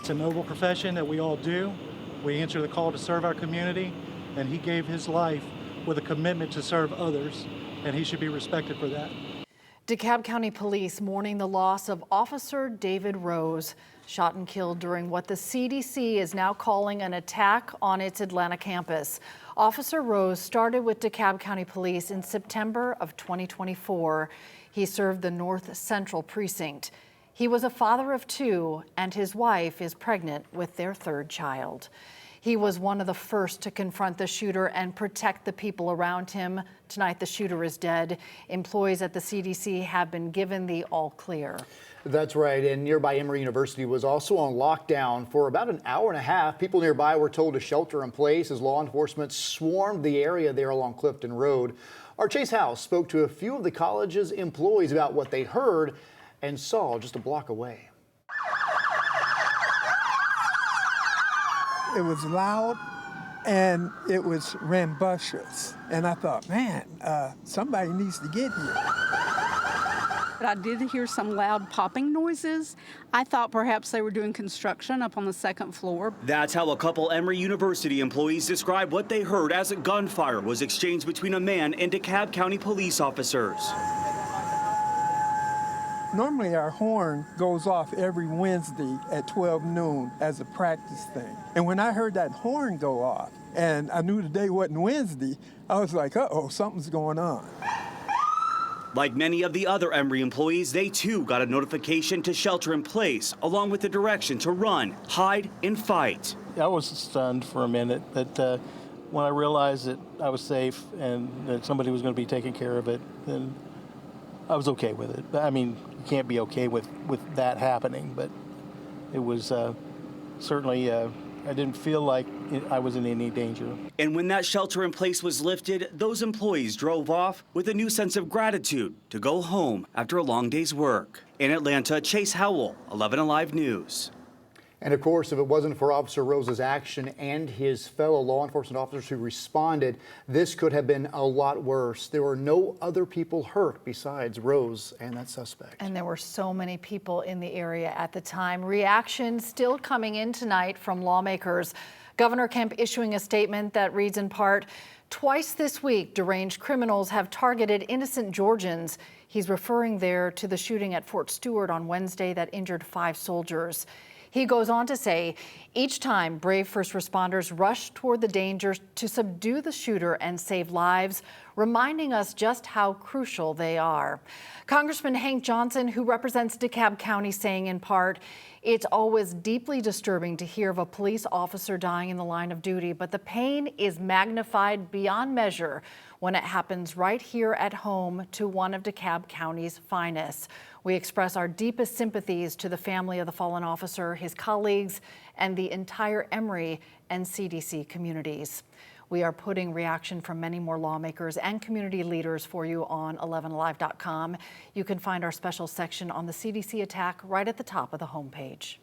It's a noble profession that we all do. We answer the call to serve our community, and he gave his life with a commitment to serve others, and he should be respected for that. Dekalb County Police mourning the loss of Officer David Rose, shot and killed during what the CDC is now calling an attack on its Atlanta campus. Officer Rose started with Dekalb County Police in September of 2024. He served the North Central Precinct. He was a father of two, and his wife is pregnant with their third child. He was one of the first to confront the shooter and protect the people around him. Tonight, the shooter is dead. Employees at the CDC have been given the all clear. That's right, and nearby Emory University was also on lockdown for about an hour and a half. People nearby were told to shelter in place as law enforcement swarmed the area there along Clifton Road. Our Chase House spoke to a few of the college's employees about what they heard and saw just a block away. It was loud and it was rambunctious. And I thought, man, somebody needs to get here. But I did hear some loud popping noises. I thought perhaps they were doing construction up on the second floor. That's how a couple Emory University employees described what they heard as a gunfire was exchanged between a man and Dekalb County police officers. Normally our horn goes off every Wednesday at 12 noon as a practice thing. And when I heard that horn go off and I knew the day wasn't Wednesday, I was like, uh-oh, something's going on. Like many of the other Emory employees, they too got a notification to shelter in place, along with the direction to run, hide, and fight. I was stunned for a minute, but when I realized that I was safe and that somebody was going to be taking care of it, then I was okay with it. I mean, you can't be okay with that happening, but it was certainly, I didn't feel like I was in any danger. And when that shelter in place was lifted, those employees drove off with a new sense of gratitude to go home after a long day's work. In Atlanta, Chase Howell, 11 Alive News. And of course, if it wasn't for Officer Rose's action and his fellow law enforcement officers who responded, this could have been a lot worse. There were no other people hurt besides Rose and that suspect. And there were so many people in the area at the time. Reactions still coming in tonight from lawmakers. Governor Kemp issuing a statement that reads in part, "Twice this week, deranged criminals have targeted innocent Georgians." He's referring there to the shooting at Fort Stewart on Wednesday that injured 5 soldiers. He goes on to say, each time brave first responders rush toward the danger to subdue the shooter and save lives, reminding us just how crucial they are. Congressman Hank Johnson, who represents DeKalb County, saying in part, "It's always deeply disturbing to hear of a police officer dying in the line of duty, but the pain is magnified beyond measure when it happens right here at home to one of DeKalb County's finest. We express our deepest sympathies to the family of the fallen officer, his colleagues, and the entire Emory and CDC communities." We are putting reaction from many more lawmakers and community leaders for you on 11alive.com. You can find our special section on the CDC attack right at the top of the homepage.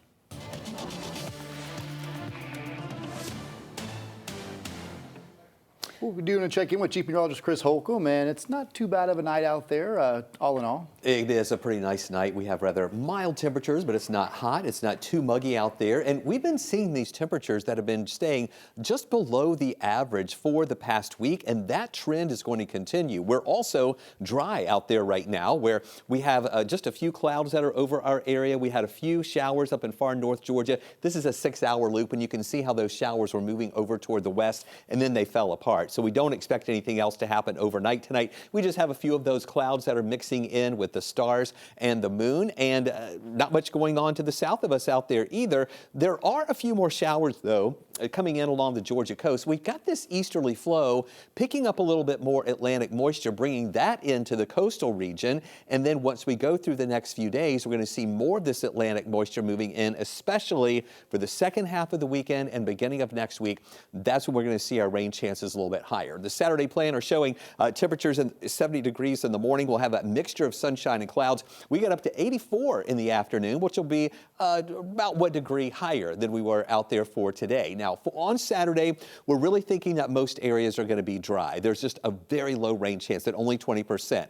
We're doing a check-in with Chief Meteorologist Chris Holcomb, and it's not too bad of a night out there, all in all. It is a pretty nice night. We have rather mild temperatures, but it's not hot. It's not too muggy out there. And we've been seeing these temperatures that have been staying just below the average for the past week, and that trend is going to continue. We're also dry out there right now, where we have just a few clouds that are over our area. We had a few showers up in far north Georgia. This is a 6-hour loop, and you can see how those showers were moving over toward the west, and then they fell apart. So we don't expect anything else to happen overnight tonight. We just have a few of those clouds that are mixing in with the stars and the moon, and not much going on to the south of us out there either. There are a few more showers, though, coming in along the Georgia coast. We've got this easterly flow picking up a little bit more Atlantic moisture, bringing that into the coastal region. And then once we go through the next few days, we're going to see more of this Atlantic moisture moving in, especially for the second half of the weekend and beginning of next week. That's when we're going to see our rain chances a little bit higher. The Saturday planner showing temperatures in 70 degrees in the morning. We'll have a mixture of sunshine and clouds. We get up to 84 in the afternoon, which will be about 1 degree higher than we were out there for today. Now, on Saturday, we're really thinking that most areas are going to be dry. There's just a very low rain chance at only 20%.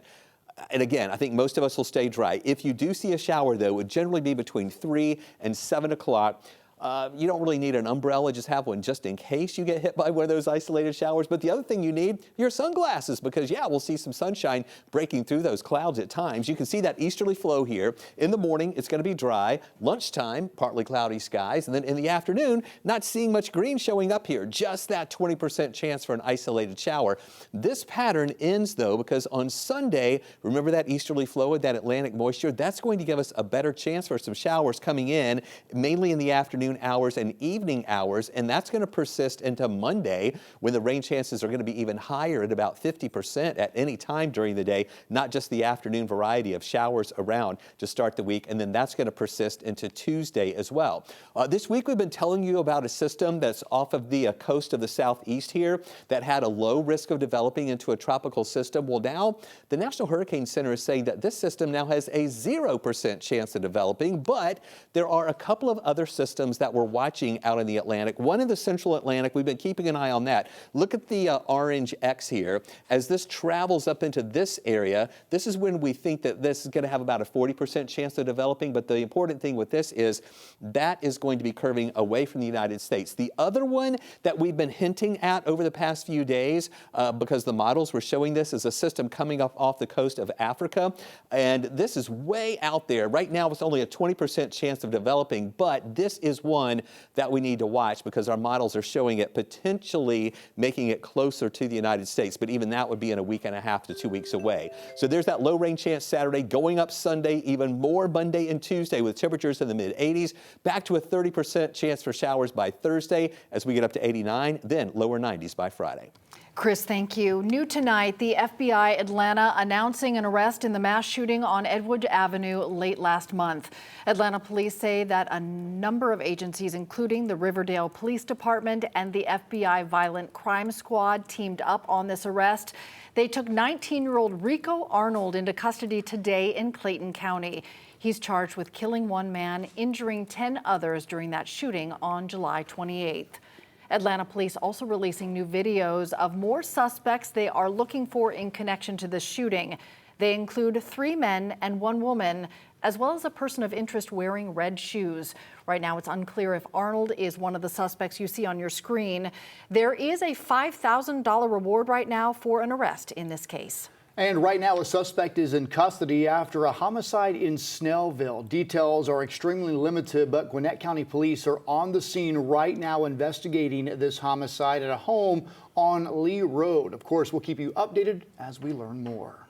And again, I think most of us will stay dry. If you do see a shower, though, it would generally be between 3 and 7 o'clock. You don't really need an umbrella, just have one just in case you get hit by one of those isolated showers. But the other thing you need, your sunglasses, because yeah, we'll see some sunshine breaking through those clouds at times. You can see that easterly flow here. In the morning, it's going to be dry. Lunchtime, partly cloudy skies. And then in the afternoon, not seeing much green showing up here, just that 20% chance for an isolated shower. This pattern ends though, because on Sunday, remember that easterly flow with that Atlantic moisture? That's going to give us a better chance for some showers coming in, mainly in the afternoon hours and evening hours, and that's going to persist into Monday when the rain chances are going to be even higher at about 50% at any time during the day, not just the afternoon variety of showers around to start the week, and then that's going to persist into Tuesday as well. This week we've been telling you about a system that's off of the coast of the southeast here that had a low risk of developing into a tropical system. Well, now the National Hurricane Center is saying that this system now has a 0% chance of developing, but there are a couple of other systems that we're watching out in the Atlantic. One in the central Atlantic, we've been keeping an eye on that. Look at the orange X here. As this travels up into this area, this is when we think that this is going to have about a 40% chance of developing, but the important thing with this is that is going to be curving away from the United States. The other one that we've been hinting at over the past few days, because the models were showing this, is a system coming up off the coast of Africa, and this is way out there. Right now it's only a 20% chance of developing, but this is one that we need to watch because our models are showing it potentially making it closer to the United States, but even that would be in a week and a half to 2 weeks away. So there's that low rain chance Saturday, going up Sunday, even more Monday and Tuesday with temperatures in the mid-80s, back to a 30% chance for showers by Thursday as we get up to 89, then lower 90s by Friday. Chris, thank you. New tonight, the FBI Atlanta announcing an arrest in the mass shooting on Edgewood Avenue late last month. Atlanta police say that a number of agencies, including the Riverdale Police Department and the FBI Violent Crime Squad, teamed up on this arrest. They took 19-year-old Rico Arnold into custody today in Clayton County. He's charged with killing one man, injuring 10 others during that shooting on July 28th. Atlanta police also releasing new videos of more suspects they are looking for in connection to the shooting. They include 3 men and 1 woman, as well as a person of interest wearing red shoes. Right now, it's unclear if Arnold is one of the suspects you see on your screen. There is a $5,000 reward right now for an arrest in this case. And right now, a suspect is in custody after a homicide in Snellville. Details are extremely limited, but Gwinnett County Police are on the scene right now investigating this homicide at a home on Lee Road. Of course, we'll keep you updated as we learn more.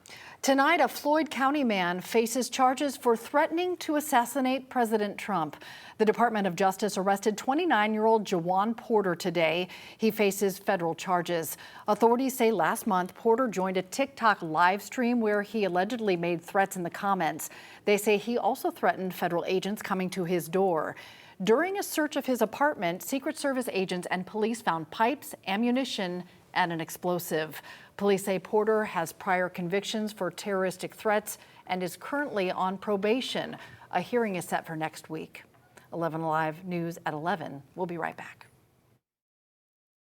Tonight, a Floyd County man faces charges for threatening to assassinate President Trump. The Department of Justice arrested 29-year-old Jawan Porter today. He faces federal charges. Authorities say last month, Porter joined a TikTok live stream where he allegedly made threats in the comments. They say he also threatened federal agents coming to his door. During a search of his apartment, Secret Service agents and police found pipes, ammunition, and an explosive. Police say Porter has prior convictions for terroristic threats and is currently on probation. A hearing is set for next week. 11 Alive News at 11. We'll be right back.